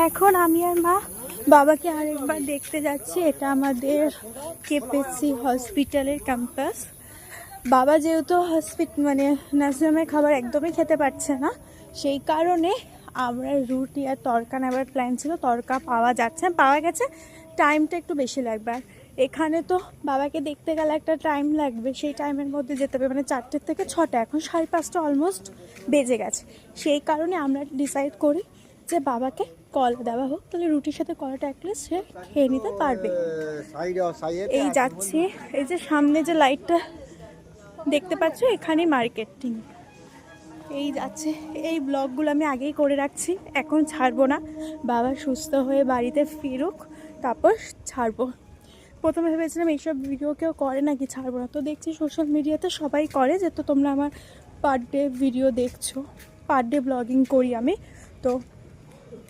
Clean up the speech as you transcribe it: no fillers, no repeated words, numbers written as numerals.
এখন আমি আর মা বাবাকে আরেকবার দেখতে যাচ্ছি। এটা আমাদের কেপিসি হসপিটালের ক্যাম্পাস। বাবা যেহেতু মানে নার্সিংহোমের খাবার একদমই খেতে পারছে না, সেই কারণে আমরা রুটি আর তড়কা নেওয়ার প্ল্যান ছিল। তড়কা পাওয়া যাচ্ছে, পাওয়া গেছে, টাইমটা একটু বেশি লাগবে। আর এখানে তো বাবাকে দেখতে গেলে একটা টাইম লাগবে, সেই টাইমের মধ্যে যেতে হবে, মানে 4টে থেকে 6টা, এখন 5:30 অলমোস্ট বেজে গেছে। সেই কারণে আমরা ডিসাইড করি যে বাবাকে কলা দেওয়া হোক, তাহলে রুটির সাথে কলাটা অ্যাটলিস্ট সে খেয়ে নিতে পারবে। এই যাচ্ছি, এই যে সামনে যে লাইটটা দেখতে পাচ্ছ, এখানে মার্কেটিং। এই যাচ্ছে, এই ব্লগগুলো আমি আগেই করে রাখছি, এখন ছাড়বো না। বাবা সুস্থ হয়ে বাড়িতে ফিরুক, তারপর ছাড়বো। প্রথমে ভেবেছিলাম এইসব ভিডিও কেউ করে নাকি, ছাড়বো না। তো দেখছি সোশ্যাল মিডিয়াতে সবাই করে, যে তো তোমরা আমার পার ডে ভিডিও দেখছো, পার ডে ব্লগিং করি আমি। তো